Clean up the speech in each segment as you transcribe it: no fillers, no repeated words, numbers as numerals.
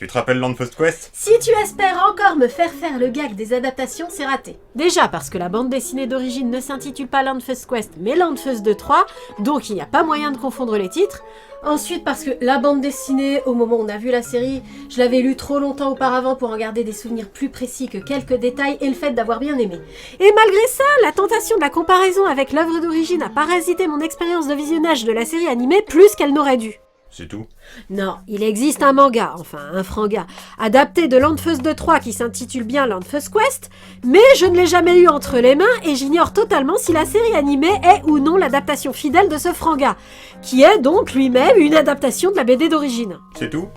Tu te rappelles Land First Quest? Si tu espères encore me faire le gag des adaptations, c'est raté. Déjà parce que la bande dessinée d'origine ne s'intitule pas Land First Quest, mais Land First 2-3, donc il n'y a pas moyen de confondre les titres. Ensuite parce que la bande dessinée, au moment où on a vu la série, je l'avais lue trop longtemps auparavant pour en garder des souvenirs plus précis que quelques détails et le fait d'avoir bien aimé. Et malgré ça, la tentation de la comparaison avec l'œuvre d'origine a parasité mon expérience de visionnage de la série animée plus qu'elle n'aurait dû. C'est tout? Non, il existe un manga, enfin un franga, adapté de Land First 2-3 qui s'intitule bien Land First Quest, mais je ne l'ai jamais eu entre les mains et j'ignore totalement si la série animée est ou non l'adaptation fidèle de ce franga, qui est donc lui-même une adaptation de la BD d'origine. C'est tout?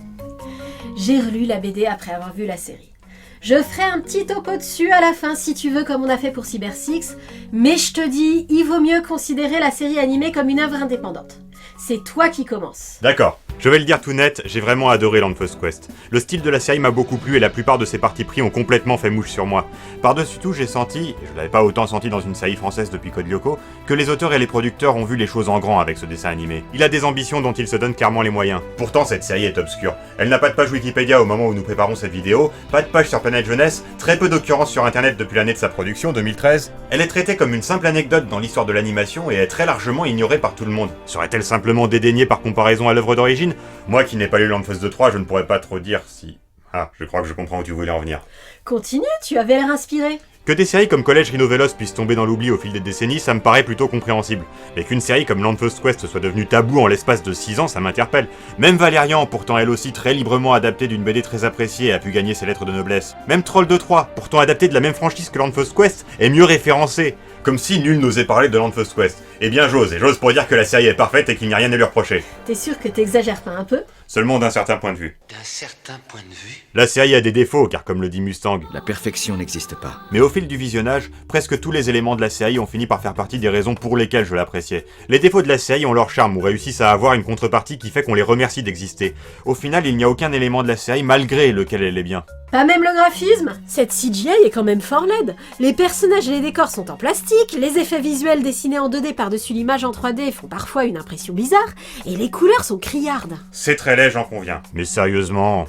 J'ai relu la BD après avoir vu la série. Je ferai un petit topo dessus à la fin si tu veux comme on a fait pour Cyber Six, mais je te dis, il vaut mieux considérer la série animée comme une œuvre indépendante. C'est toi qui commences. D'accord. Je vais le dire tout net, j'ai vraiment adoré Land First Quest. Le style de la série m'a beaucoup plu et la plupart de ses partis pris ont complètement fait mouche sur moi. Par-dessus tout, j'ai senti, et je l'avais pas autant senti dans une série française depuis Code Lyoko, que les auteurs et les producteurs ont vu les choses en grand avec ce dessin animé. Il a des ambitions dont il se donne clairement les moyens. Pourtant, cette série est obscure. Elle n'a pas de page Wikipédia au moment où nous préparons cette vidéo, pas de page sur Planète Jeunesse, très peu d'occurrences sur internet depuis l'année de sa production, 2013. Elle est traitée comme une simple anecdote dans l'histoire de l'animation et est très largement ignorée par tout le monde. Serait-elle simplement dédaignée par comparaison à l'œuvre d'origine? Moi qui n'ai pas lu Land First 2-3, je ne pourrais pas trop dire si... Ah, je crois que je comprends où tu voulais en venir. Continue, tu avais l'air inspiré. Que des séries comme Collège Rhinovélos puissent tomber dans l'oubli au fil des décennies, ça me paraît plutôt compréhensible. Mais qu'une série comme Land First Quest soit devenue tabou en l'espace de 6 ans, ça m'interpelle. Même Valérian, pourtant elle aussi très librement adaptée d'une BD très appréciée, a pu gagner ses lettres de noblesse. Même Troll 2-3, pourtant adapté de la même franchise que Land First Quest, est mieux référencé. Comme si nul n'osait parler de Land First Quest. Eh bien j'ose pour dire que la série est parfaite et qu'il n'y a rien à lui reprocher. T'es sûr que t'exagères pas un peu? Seulement d'un certain point de vue. D'un certain point de vue? La série a des défauts, car comme le dit Mustang, La perfection n'existe pas. mais au fil du visionnage, presque tous les éléments de la série ont fini par faire partie des raisons pour lesquelles je l'appréciais. Les défauts de la série ont leur charme ou réussissent à avoir une contrepartie qui fait qu'on les remercie d'exister. Au final, il n'y a aucun élément de la série malgré lequel elle est bien. Pas même le graphisme? Cette CGI est quand même fort laide. Les personnages et les décors sont en plastique, les effets visuels dessinés en 2D par-dessus l'image en 3D font parfois une impression bizarre, et les couleurs sont criardes. C'est très laid, j'en conviens. Mais sérieusement,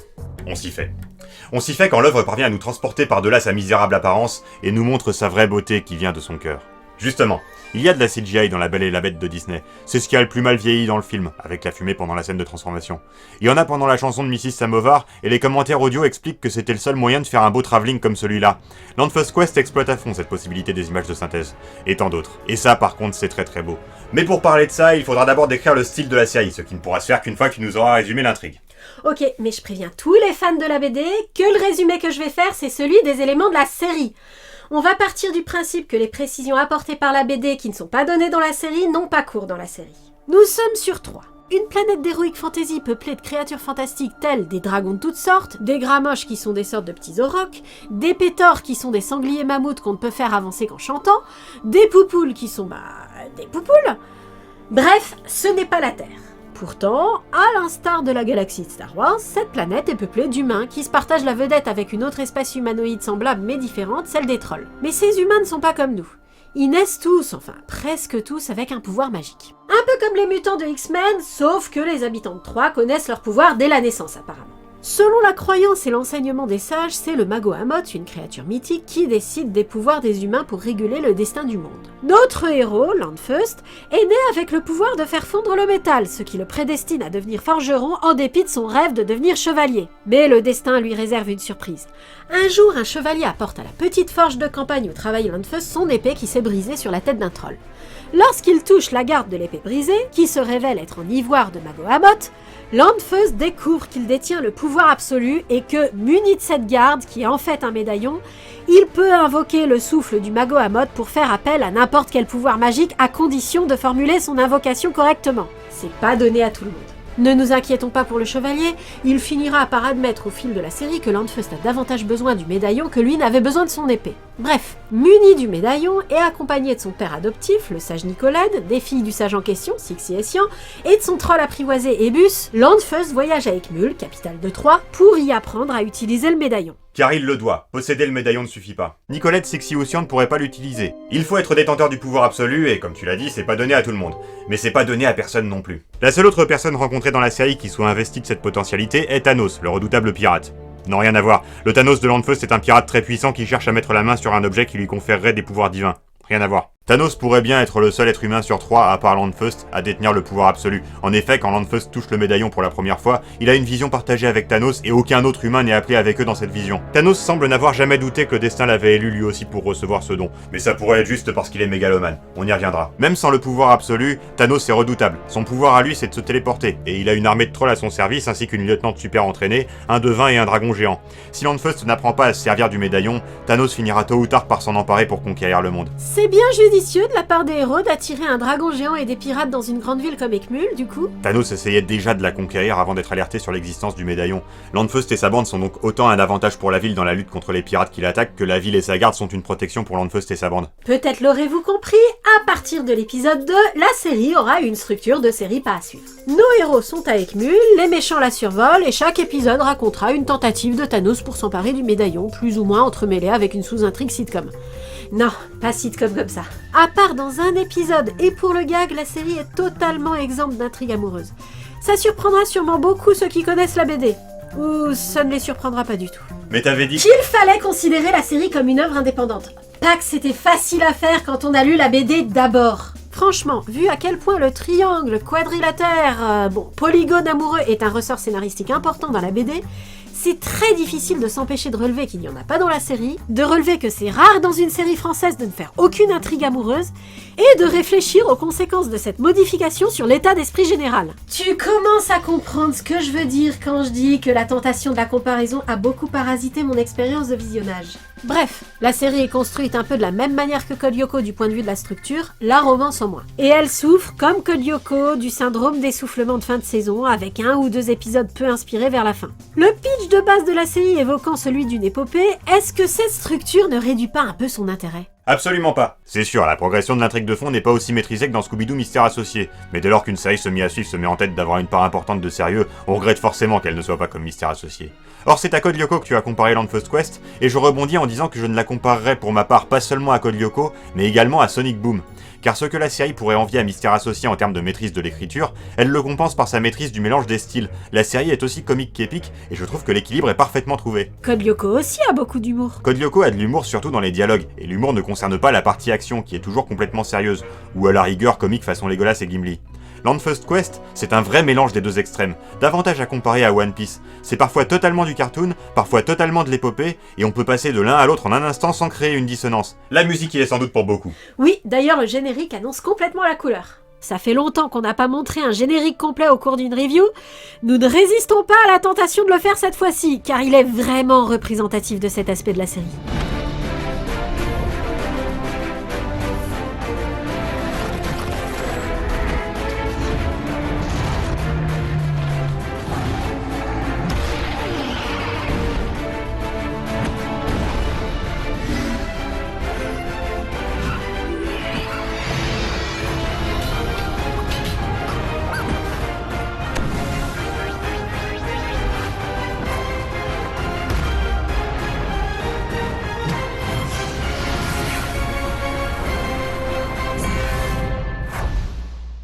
on s'y fait. On s'y fait quand l'œuvre parvient à nous transporter par-delà sa misérable apparence et nous montre sa vraie beauté qui vient de son cœur. Justement, il y a de la CGI dans La Belle et la Bête de Disney. C'est ce qui a le plus mal vieilli dans le film, avec la fumée pendant la scène de transformation. Il y en a pendant la chanson de Mrs. Samovar, et les commentaires audio expliquent que c'était le seul moyen de faire un beau travelling comme celui-là. Land First Quest exploite à fond cette possibilité des images de synthèse, et tant d'autres. Et ça, par contre, c'est très très beau. Mais pour parler de ça, il faudra d'abord décrire le style de la série, ce qui ne pourra se faire qu'une fois que tu nous auras résumé l'intrigue. Ok, mais je préviens tous les fans de la BD que le résumé que je vais faire, c'est celui des éléments de la série. On va partir du principe que les précisions apportées par la BD qui ne sont pas données dans la série n'ont pas cours dans la série. Nous sommes sur 3. Une planète d'heroic fantasy peuplée de créatures fantastiques telles des dragons de toutes sortes, des gramoches qui sont des sortes de petits aurochs, des pétors qui sont des sangliers mammouths qu'on ne peut faire avancer qu'en chantant, des poupoules qui sont des poupoules. Bref, ce n'est pas la Terre. Pourtant, à l'instar de la galaxie de Star Wars, cette planète est peuplée d'humains qui se partagent la vedette avec une autre espèce humanoïde semblable mais différente, celle des trolls. Mais ces humains ne sont pas comme nous. Ils naissent tous, enfin presque tous, avec un pouvoir magique. Un peu comme les mutants de X-Men, sauf que les habitants de Troie connaissent leur pouvoir dès la naissance apparemment. Selon la croyance et l'enseignement des sages, c'est le Mago-Amot, une créature mythique, qui décide des pouvoirs des humains pour réguler le destin du monde. Notre héros, Land First, est né avec le pouvoir de faire fondre le métal, ce qui le prédestine à devenir forgeron en dépit de son rêve de devenir chevalier. Mais le destin lui réserve une surprise. Un jour, un chevalier apporte à la petite forge de campagne où travaille Land First son épée qui s'est brisée sur la tête d'un troll. Lorsqu'il touche la garde de l'épée brisée, qui se révèle être en ivoire de Mago-Amot, Land First découvre qu'il détient le pouvoir absolu et que, muni de cette garde, qui est en fait un médaillon, il peut invoquer le souffle du Mago-Amot pour faire appel à n'importe quel pouvoir magique à condition de formuler son invocation correctement. C'est pas donné à tout le monde. Ne nous inquiétons pas pour le chevalier, il finira par admettre au fil de la série que Land First a davantage besoin du médaillon que lui n'avait besoin de son épée. Bref, muni du médaillon et accompagné de son père adoptif, le sage Nicolède, des filles du sage en question, Six et Essian, et de son troll apprivoisé Ebus, Landfeust voyage avec Mul, capitale de Troie, pour y apprendre à utiliser le médaillon. Car il le doit, posséder le médaillon ne suffit pas. Nicolette, Sixy ou Sion ne pourrait pas l'utiliser. Il faut être détenteur du pouvoir absolu, et comme tu l'as dit, c'est pas donné à tout le monde. Mais c'est pas donné à personne non plus. La seule autre personne rencontrée dans la série qui soit investie de cette potentialité est Thanos, le redoutable pirate. Non, rien à voir. Le Thanos de Landfeust est un pirate très puissant qui cherche à mettre la main sur un objet qui lui conférerait des pouvoirs divins. Rien à voir. Thanos pourrait bien être le seul être humain sur 3, à part Landfeust, à détenir le pouvoir absolu. En effet, quand Landfeust touche le médaillon pour la première fois, il a une vision partagée avec Thanos et aucun autre humain n'est appelé avec eux dans cette vision. Thanos semble n'avoir jamais douté que le destin l'avait élu lui aussi pour recevoir ce don. Mais ça pourrait être juste parce qu'il est mégalomane. On y reviendra. Même sans le pouvoir absolu, Thanos est redoutable. Son pouvoir à lui, c'est de se téléporter. Et il a une armée de trolls à son service ainsi qu'une lieutenante super entraînée, un devin et un dragon géant. Si Landfeust n'apprend pas à se servir du médaillon, Thanos finira tôt ou tard par s'en emparer pour conquérir le monde. C'est bien judicieux de la part des héros d'attirer un dragon géant et des pirates dans une grande ville comme Ekmul, du coup. Thanos essayait déjà de la conquérir avant d'être alerté sur l'existence du médaillon. Landfeust et sa bande sont donc autant un avantage pour la ville dans la lutte contre les pirates qui l'attaquent que la ville et sa garde sont une protection pour Landfeust et sa bande. Peut-être l'aurez-vous compris, à partir de l'épisode 2, la série aura une structure de série pas à suivre. Nos héros sont à Ekmul, les méchants la survolent et chaque épisode racontera une tentative de Thanos pour s'emparer du médaillon, plus ou moins entremêlée avec une sous-intrigue sitcom. Non, pas sitcom comme ça. À part dans un épisode, et pour le gag, la série est totalement exempte d'intrigue amoureuse. Ça surprendra sûrement beaucoup ceux qui connaissent la BD. Ou ça ne les surprendra pas du tout. Mais t'avais dit qu'il fallait considérer la série comme une œuvre indépendante. Pas que c'était facile à faire quand on a lu la BD d'abord. Franchement, vu à quel point le triangle, quadrilatère, polygone amoureux est un ressort scénaristique important dans la BD, c'est très difficile de s'empêcher de relever qu'il n'y en a pas dans la série, de relever que c'est rare dans une série française de ne faire aucune intrigue amoureuse, et de réfléchir aux conséquences de cette modification sur l'état d'esprit général. Tu commences à comprendre ce que je veux dire quand je dis que la tentation de la comparaison a beaucoup parasité mon expérience de visionnage. Bref, la série est construite un peu de la même manière que Code Lyoko du point de vue de la structure, la romance en moins. Et elle souffre, comme Code Lyoko, du syndrome d'essoufflement de fin de saison, avec 1 ou 2 épisodes peu inspirés vers la fin. Le pitch de base de la série évoquant celui d'une épopée, est-ce que cette structure ne réduit pas un peu son intérêt ? Absolument pas. C'est sûr, la progression de l'intrigue de fond n'est pas aussi maîtrisée que dans Scooby-Doo Mystère Associé. Mais dès lors qu'une série semi à suivre se met en tête d'avoir une part importante de sérieux, on regrette forcément qu'elle ne soit pas comme Mystère Associé. Or c'est à Code Lyoko que tu as comparé Landfeust Quest, et je rebondis en disant que je ne la comparerais pour ma part pas seulement à Code Lyoko, mais également à Sonic Boom. Car ce que la série pourrait envier à Mystère Associé en termes de maîtrise de l'écriture, elle le compense par sa maîtrise du mélange des styles. La série est aussi comique qu'épique, et je trouve que l'équilibre est parfaitement trouvé. Code Lyoko aussi a beaucoup d'humour. Code Lyoko a de l'humour surtout dans les dialogues, et l'humour ne concerne pas la partie action qui est toujours complètement sérieuse, ou à la rigueur comique façon Legolas et Gimli. Landfeust Quest, c'est un vrai mélange des deux extrêmes, davantage à comparer à One Piece. C'est parfois totalement du cartoon, parfois totalement de l'épopée, et on peut passer de l'un à l'autre en un instant sans créer une dissonance. La musique y est sans doute pour beaucoup. Oui, d'ailleurs le générique annonce complètement la couleur. Ça fait longtemps qu'on n'a pas montré un générique complet au cours d'une review. Nous ne résistons pas à la tentation de le faire cette fois-ci, car il est vraiment représentatif de cet aspect de la série.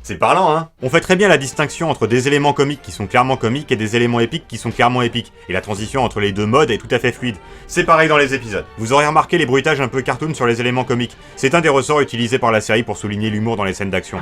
C'est parlant, hein. On fait très bien la distinction entre des éléments comiques qui sont clairement comiques et des éléments épiques qui sont clairement épiques. Et la transition entre les deux modes est tout à fait fluide. C'est pareil dans les épisodes. Vous aurez remarqué les bruitages un peu cartoon sur les éléments comiques. C'est un des ressorts utilisés par la série pour souligner l'humour dans les scènes d'action.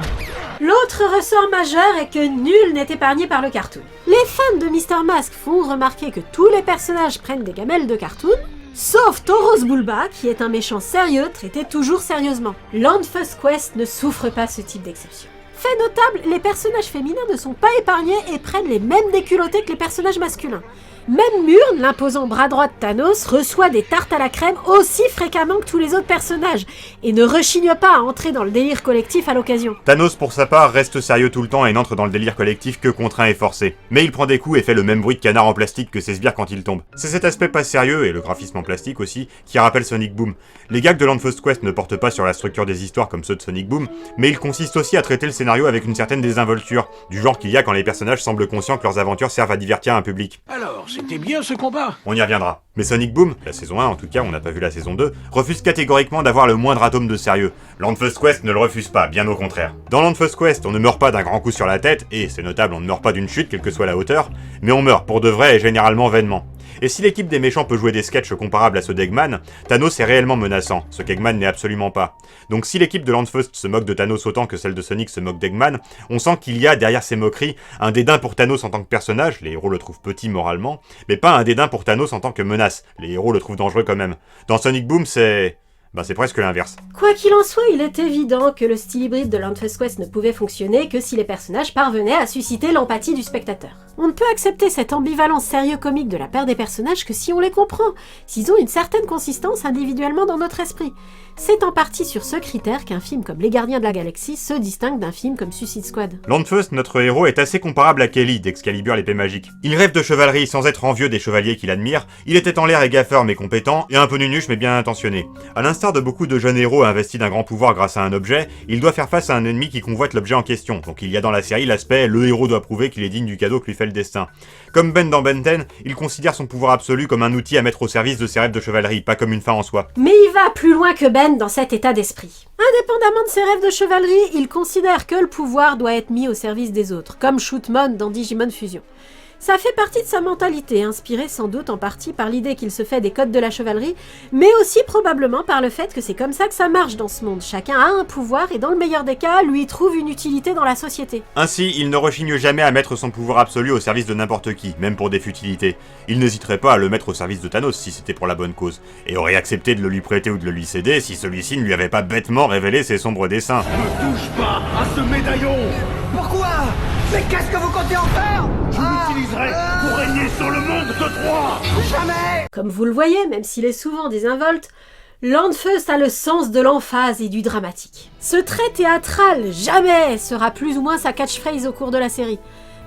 L'autre ressort majeur est que nul n'est épargné par le cartoon. Les fans de Mr. Mask font remarquer que tous les personnages prennent des gamelles de cartoon, sauf Tauros Bulba, qui est un méchant sérieux traité toujours sérieusement. Landfeust Quest ne souffre pas ce type d'exception. Fait notable, les personnages féminins ne sont pas épargnés et prennent les mêmes déculottés que les personnages masculins. Même Murn, l'imposant bras droit de Thanos, reçoit des tartes à la crème aussi fréquemment que tous les autres personnages, et ne rechigne pas à entrer dans le délire collectif à l'occasion. Thanos, pour sa part, reste sérieux tout le temps et n'entre dans le délire collectif que contraint et forcé. Mais il prend des coups et fait le même bruit de canard en plastique que ses sbires quand il tombe. C'est cet aspect pas sérieux, et le graphisme en plastique aussi, qui rappelle Sonic Boom. Les gags de Land First Quest ne portent pas sur la structure des histoires comme ceux de Sonic Boom, mais ils consistent aussi à traiter le scénario avec une certaine désinvolture, du genre qu'il y a quand les personnages semblent conscients que leurs aventures servent à divertir un public. Alors, c'était bien ce combat? On y reviendra. Mais Sonic Boom, la saison 1 en tout cas, on n'a pas vu la saison 2, refuse catégoriquement d'avoir le moindre atome de sérieux. Land First Quest ne le refuse pas, bien au contraire. Dans Land First Quest, on ne meurt pas d'un grand coup sur la tête, et c'est notable, on ne meurt pas d'une chute, quelle que soit la hauteur, mais on meurt pour de vrai et généralement vainement. Et si l'équipe des méchants peut jouer des sketchs comparables à ceux d'Eggman, Thanos est réellement menaçant, ce qu'Eggman n'est absolument pas. Donc si l'équipe de Landfust se moque de Thanos autant que celle de Sonic se moque d'Eggman, on sent qu'il y a derrière ces moqueries un dédain pour Thanos en tant que personnage, les héros le trouvent petit moralement, mais pas un dédain pour Thanos en tant que menace, les héros le trouvent dangereux quand même. Dans Sonic Boom, c'est presque l'inverse. Quoi qu'il en soit, il est évident que le style hybride de Land First Quest ne pouvait fonctionner que si les personnages parvenaient à susciter l'empathie du spectateur. On ne peut accepter cette ambivalence sérieux-comique de la part des personnages que si on les comprend, s'ils ont une certaine consistance individuellement dans notre esprit. C'est en partie sur ce critère qu'un film comme Les Gardiens de la Galaxie se distingue d'un film comme Suicide Squad. Landfust, notre héros, est assez comparable à Kelly d'Excalibur l'épée magique. Il rêve de chevalerie sans être envieux des chevaliers qu'il admire, il était en l'air et gaffeur mais compétent, et un peu nunuche mais bien intentionné. À l'instar de beaucoup de jeunes héros investis d'un grand pouvoir grâce à un objet, il doit faire face à un ennemi qui convoite l'objet en question, donc il y a dans la série l'aspect « le héros doit prouver qu'il est digne du cadeau que lui fait le destin ». Comme Ben dans Ben 10, il considère son pouvoir absolu comme un outil à mettre au service de ses rêves de chevalerie, pas comme une fin en soi. Mais il va plus loin que Ben dans cet état d'esprit. Indépendamment de ses rêves de chevalerie, il considère que le pouvoir doit être mis au service des autres, comme Shootmon dans Digimon Fusion. Ça fait partie de sa mentalité, inspirée sans doute en partie par l'idée qu'il se fait des codes de la chevalerie, mais aussi probablement par le fait que c'est comme ça que ça marche dans ce monde. Chacun a un pouvoir et dans le meilleur des cas, lui trouve une utilité dans la société. Ainsi, il ne rechigne jamais à mettre son pouvoir absolu au service de n'importe qui, même pour des futilités. Il n'hésiterait pas à le mettre au service de Thanos si c'était pour la bonne cause, et aurait accepté de le lui prêter ou de le lui céder si celui-ci ne lui avait pas bêtement révélé ses sombres desseins. Ne touche pas à ce médaillon! Pourquoi? Mais qu'est-ce que vous comptez en faire? Je l'utiliserai pour régner sur le monde de Troie! Jamais! Comme vous le voyez, même s'il est souvent désinvolte, Landfust a le sens de l'emphase et du dramatique. Ce trait théâtral, jamais, sera plus ou moins sa catchphrase au cours de la série.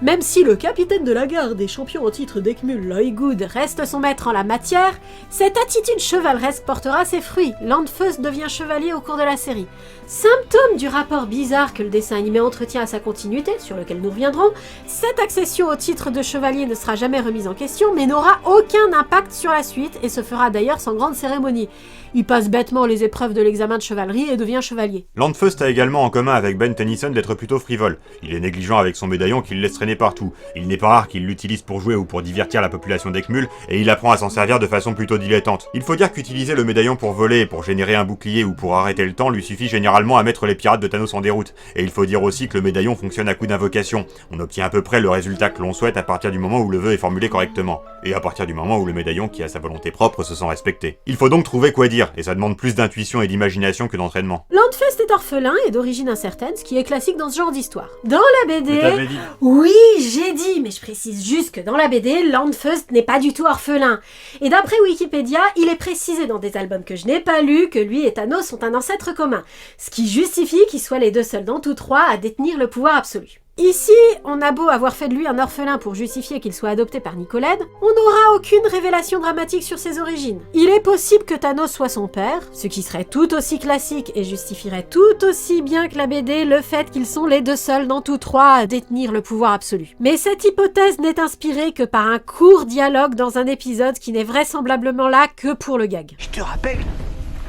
Même si le capitaine de la garde et champion en titre d'Ekmul, Loygood, reste son maître en la matière, cette attitude chevaleresque portera ses fruits. Landfust devient chevalier au cours de la série. Symptôme du rapport bizarre que le dessin animé entretient à sa continuité, sur lequel nous reviendrons, cette accession au titre de chevalier ne sera jamais remise en question, mais n'aura aucun impact sur la suite, et se fera d'ailleurs sans grande cérémonie. Il passe bêtement les épreuves de l'examen de chevalerie et devient chevalier. Landfust a également en commun avec Ben Tennyson d'être plutôt frivole. Il est négligent avec son médaillon qu'il laisse traîner partout. Il n'est pas rare qu'il l'utilise pour jouer ou pour divertir la population d'Ekmul, et il apprend à s'en servir de façon plutôt dilettante. Il faut dire qu'utiliser le médaillon pour voler, pour générer un bouclier ou pour arrêter le temps lui suffit généralement à mettre les pirates de Thanos en déroute. Et il faut dire aussi que le médaillon fonctionne à coup d'invocation. On obtient à peu près le résultat que l'on souhaite à partir du moment où le vœu est formulé correctement. Et à partir du moment où le médaillon, qui a sa volonté propre, se sent respecté. Il faut donc trouver quoi dire, et ça demande plus d'intuition et d'imagination que d'entraînement. Landfust est orphelin et d'origine incertaine, ce qui est classique dans ce genre d'histoire. Dans la BD... Oui, j'ai dit, mais je précise juste que dans la BD, Landfust n'est pas du tout orphelin. Et d'après Wikipédia, il est précisé dans des albums que je n'ai pas lus que lui et Thanos sont un ancêtre commun, ce qui justifie qu'ils soient les deux seuls dans tous trois à détenir le pouvoir absolu. Ici, on a beau avoir fait de lui un orphelin pour justifier qu'il soit adopté par Nicolède, on n'aura aucune révélation dramatique sur ses origines. Il est possible que Thanos soit son père, ce qui serait tout aussi classique et justifierait tout aussi bien que la BD le fait qu'ils sont les deux seuls dans tous trois à détenir le pouvoir absolu. Mais cette hypothèse n'est inspirée que par un court dialogue dans un épisode qui n'est vraisemblablement là que pour le gag. Je te rappelle,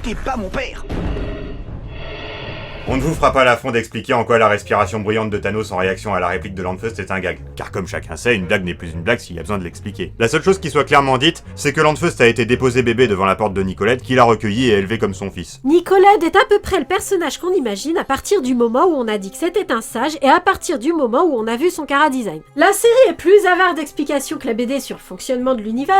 t'es pas mon père. On ne vous fera pas l'affront d'expliquer en quoi la respiration bruyante de Thanos en réaction à la réplique de Landfust est un gag, car comme chacun sait, une blague n'est plus une blague s'il y a besoin de l'expliquer. La seule chose qui soit clairement dite, c'est que Landfust a été déposé bébé devant la porte de Nicolette, qui l'a recueilli et élevé comme son fils. Nicolède est à peu près le personnage qu'on imagine à partir du moment où on a dit que c'était un sage et à partir du moment où on a vu son chara-design. La série est plus avare d'explications que la BD sur le fonctionnement de l'univers,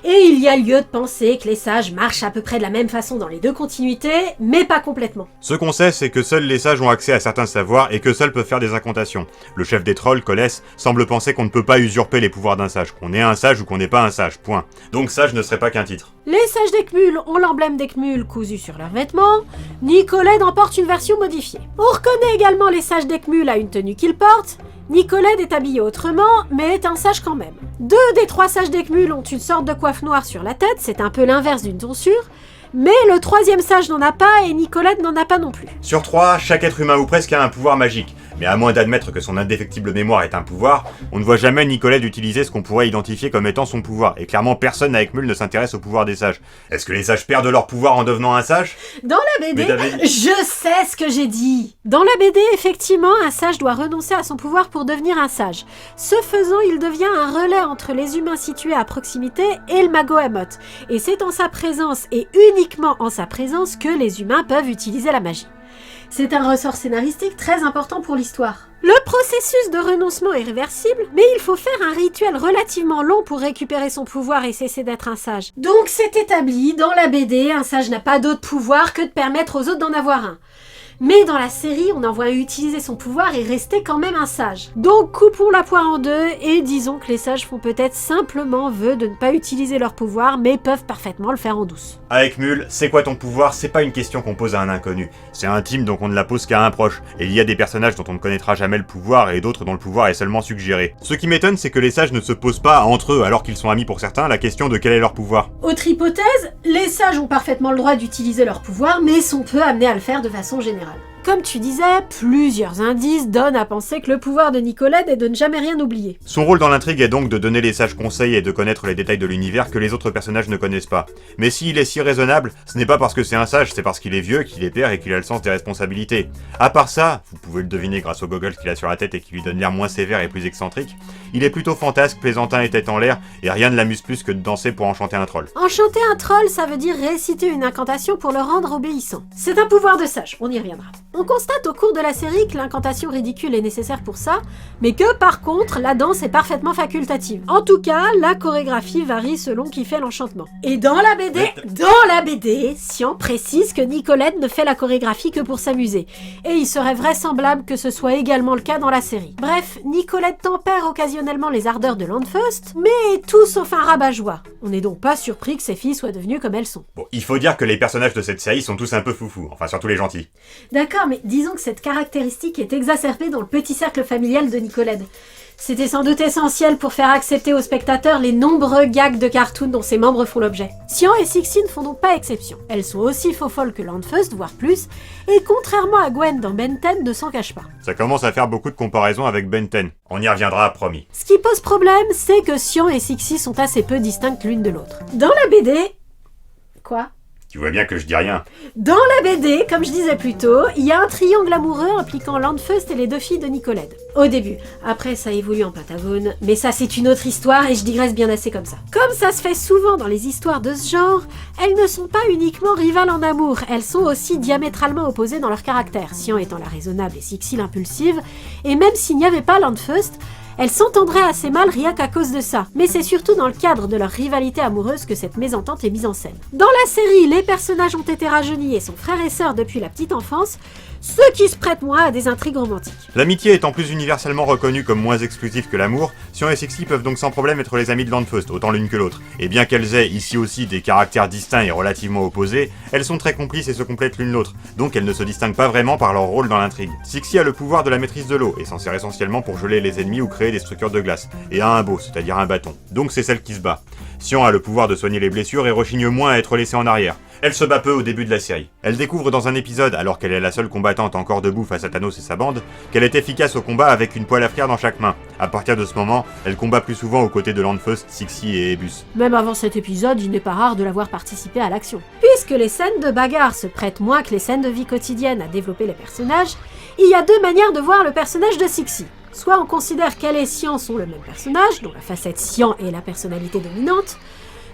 et il y a lieu de penser que les sages marchent à peu près de la même façon dans les deux continuités, mais pas complètement. Ce qu'on sait, c'est que que seuls les sages ont accès à certains savoirs et que seuls peuvent faire des incantations. Le chef des trolls, Colès, semble penser qu'on ne peut pas usurper les pouvoirs d'un sage, qu'on est un sage ou qu'on n'est pas un sage, point. Donc sage ne serait pas qu'un titre. Les sages d'Eckmul ont l'emblème d'Eckmul cousu sur leurs vêtements, Nicoled en porte une version modifiée. On reconnaît également les sages d'Eckmul à une tenue qu'ils portent, Nicoled est habillé autrement, mais est un sage quand même. 2 des 3 sages d'Eckmul ont une sorte de coiffe noire sur la tête, c'est un peu l'inverse d'une tonsure, mais le 3e sage n'en a pas et Nicoled n'en a pas non plus. Sur 3, chaque être humain ou presque a un pouvoir magique. Mais à moins d'admettre que son indéfectible mémoire est un pouvoir, on ne voit jamais Nicoled utiliser ce qu'on pourrait identifier comme étant son pouvoir. Et clairement, personne à Eckmul ne s'intéresse au pouvoir des sages. Est-ce que les sages perdent leur pouvoir en devenant un sage ? Dans la BD, je sais ce que j'ai dit. Dans la BD, effectivement, un sage doit renoncer à son pouvoir pour devenir un sage. Ce faisant, il devient un relais entre les humains situés à proximité et le mago Amot. Et c'est en sa présence, et uniquement en sa présence, que les humains peuvent utiliser la magie. C'est un ressort scénaristique très important pour l'histoire. Le processus de renoncement est réversible, mais il faut faire un rituel relativement long pour récupérer son pouvoir et cesser d'être un sage. Donc c'est établi, dans la BD, un sage n'a pas d'autre pouvoir que de permettre aux autres d'en avoir un. Mais dans la série, on en voit utiliser son pouvoir et rester quand même un sage. Donc coupons la poire en 2 et disons que les sages font peut-être simplement vœu de ne pas utiliser leur pouvoir, mais peuvent parfaitement le faire en douce. À Eckmul, c'est quoi ton pouvoir ? C'est pas une question qu'on pose à un inconnu. C'est intime donc on ne la pose qu'à un proche. Et il y a des personnages dont on ne connaîtra jamais le pouvoir et d'autres dont le pouvoir est seulement suggéré. Ce qui m'étonne, c'est que les sages ne se posent pas entre eux, alors qu'ils sont amis pour certains, la question de quel est leur pouvoir. Autre hypothèse, les sages ont parfaitement le droit d'utiliser leur pouvoir, mais sont peu amenés à le faire de façon générale. Comme tu disais, plusieurs indices donnent à penser que le pouvoir de Nicoled est de ne jamais rien oublier. Son rôle dans l'intrigue est donc de donner les sages conseils et de connaître les détails de l'univers que les autres personnages ne connaissent pas. Mais s'il est si raisonnable, ce n'est pas parce que c'est un sage, c'est parce qu'il est vieux, qu'il est père et qu'il a le sens des responsabilités. À part ça, vous pouvez le deviner grâce au goggle qu'il a sur la tête et qui lui donne l'air moins sévère et plus excentrique, il est plutôt fantasque, plaisantin et tête en l'air, et rien ne l'amuse plus que de danser pour enchanter un troll. Enchanter un troll, ça veut dire réciter une incantation pour le rendre obéissant. C'est un pouvoir de sage, on y reviendra. On constate au cours de la série que l'incantation ridicule est nécessaire pour ça, mais que par contre, la danse est parfaitement facultative. En tout cas, la chorégraphie varie selon qui fait l'enchantement. Et dans la BD, Sian précise que Nicoled ne fait la chorégraphie que pour s'amuser, et il serait vraisemblable que ce soit également le cas dans la série. Bref, Nicoled tempère occasionnellement les ardeurs de Landfust, mais tout sauf un rabat-joie. On n'est donc pas surpris que ses filles soient devenues comme elles sont. Bon, il faut dire que les personnages de cette série sont tous un peu foufous, enfin surtout les gentils. D'accord, mais disons que cette caractéristique est exacerbée dans le petit cercle familial de Nicoled. C'était sans doute essentiel pour faire accepter aux spectateurs les nombreux gags de cartoon dont ses membres font l'objet. Sian et Sixie ne font donc pas exception. Elles sont aussi faux-folles que Landfust, voire plus, et contrairement à Gwen dans Ben 10, ne s'en cachent pas. Ça commence à faire beaucoup de comparaisons avec Ben 10. On y reviendra, promis. Ce qui pose problème, c'est que Sian et Sixie sont assez peu distinctes l'une de l'autre. Dans la BD... Quoi ? Tu vois bien que je dis rien. Dans la BD, comme je disais plus tôt, il y a un triangle amoureux impliquant Landfust et les 2 filles de Nicoled. Au début. Après, ça évolue en Pentagone, mais ça c'est une autre histoire et je digresse bien assez comme ça. Comme ça se fait souvent dans les histoires de ce genre, elles ne sont pas uniquement rivales en amour, elles sont aussi diamétralement opposées dans leur caractère, Sian étant la raisonnable et Sixie l'impulsive, et même s'il n'y avait pas Landfust, elles s'entendraient assez mal rien qu'à cause de ça, mais c'est surtout dans le cadre de leur rivalité amoureuse que cette mésentente est mise en scène. Dans la série, les personnages ont été rajeunis et sont frères et sœurs depuis la petite enfance, ce qui se prête moins à des intrigues romantiques. L'amitié étant plus universellement reconnue comme moins exclusive que l'amour, Sian et Sixie peuvent donc sans problème être les amies de Landfust, autant l'une que l'autre. Et bien qu'elles aient ici aussi des caractères distincts et relativement opposés, elles sont très complices et se complètent l'une l'autre, donc elles ne se distinguent pas vraiment par leur rôle dans l'intrigue. Sixie a le pouvoir de la maîtrise de l'eau, et s'en sert essentiellement pour geler les ennemis ou créer des structures de glace, et a un beau, c'est-à-dire un bâton. Donc c'est celle qui se bat. Sian a le pouvoir de soigner les blessures et rechigne moins à être laissée en arrière. Elle se bat peu au début de la série. Elle découvre dans un épisode, alors qu'elle est la seule combattante encore debout face à Thanos et sa bande, qu'elle est efficace au combat avec une poêle à frire dans chaque main. À partir de ce moment, elle combat plus souvent aux côtés de Landfust, Sixie et Ebus. Même avant cet épisode, il n'est pas rare de la voir participer à l'action. Puisque les scènes de bagarre se prêtent moins que les scènes de vie quotidienne à développer les personnages, il y a 2 manières de voir le personnage de Sixie. Soit on considère qu'elle et Sian sont le même personnage, dont la facette Sian est la personnalité dominante,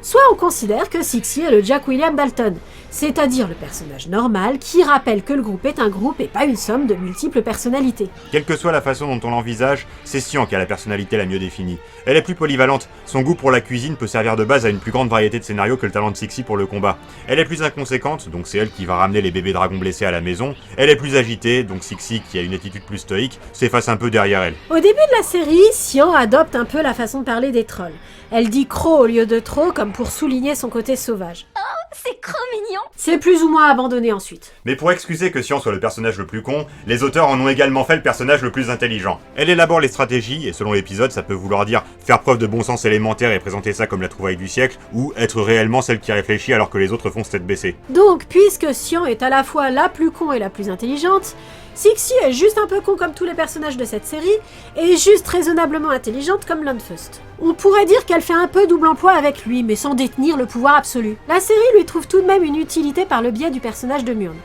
soit on considère que Sixie est le Jack William Dalton, c'est-à-dire le personnage normal qui rappelle que le groupe est un groupe et pas une somme de multiples personnalités. Quelle que soit la façon dont on l'envisage, c'est Sion qui a la personnalité la mieux définie. Elle est plus polyvalente, son goût pour la cuisine peut servir de base à une plus grande variété de scénarios que le talent de Sixie pour le combat. Elle est plus inconséquente, donc c'est elle qui va ramener les bébés dragons blessés à la maison. Elle est plus agitée, donc Sixie, qui a une attitude plus stoïque, s'efface un peu derrière elle. Au début de la série, Sion adopte un peu la façon de parler des trolls. Elle dit croc au lieu de trop, comme pour souligner son côté sauvage. C'est trop mignon. C'est plus ou moins abandonné ensuite. Mais pour excuser que Sion soit le personnage le plus con, les auteurs en ont également fait le personnage le plus intelligent. Elle élabore les stratégies, et selon l'épisode, ça peut vouloir dire faire preuve de bon sens élémentaire et présenter ça comme la trouvaille du siècle, ou être réellement celle qui réfléchit alors que les autres foncent tête baissée. Donc, puisque Sion est à la fois la plus con et la plus intelligente, Sixie est juste un peu con comme tous les personnages de cette série, et juste raisonnablement intelligente comme Landfust. On pourrait dire qu'elle fait un peu double emploi avec lui, mais sans détenir le pouvoir absolu. La série lui trouve tout de même une utilité par le biais du personnage de Murn.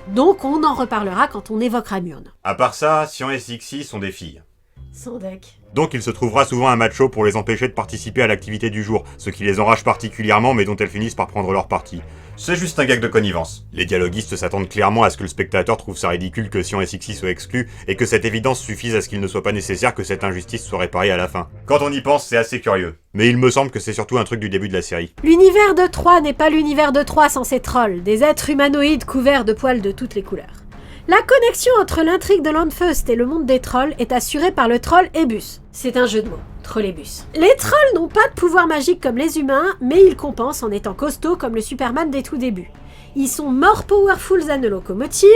Donc on en reparlera quand on évoquera Murn. À part ça, Sion et Sixie sont des filles. Sans deck. Donc il se trouvera souvent un macho pour les empêcher de participer à l'activité du jour, ce qui les enrage particulièrement mais dont elles finissent par prendre leur parti. C'est juste un gag de connivence. Les dialoguistes s'attendent clairement à ce que le spectateur trouve ça ridicule que Sion et Sixie soient exclus, et que cette évidence suffise à ce qu'il ne soit pas nécessaire que cette injustice soit réparée à la fin. Quand on y pense, c'est assez curieux. Mais il me semble que c'est surtout un truc du début de la série. L'univers de Troie n'est pas l'univers de Troie sans ses trolls, des êtres humanoïdes couverts de poils de toutes les couleurs. La connexion entre l'intrigue de Landfust et le monde des trolls est assurée par le troll Ebus. C'est un jeu de mots, trollébus. Les trolls n'ont pas de pouvoir magique comme les humains, mais ils compensent en étant costauds comme le Superman des tout débuts. Ils sont more powerful than a locomotive,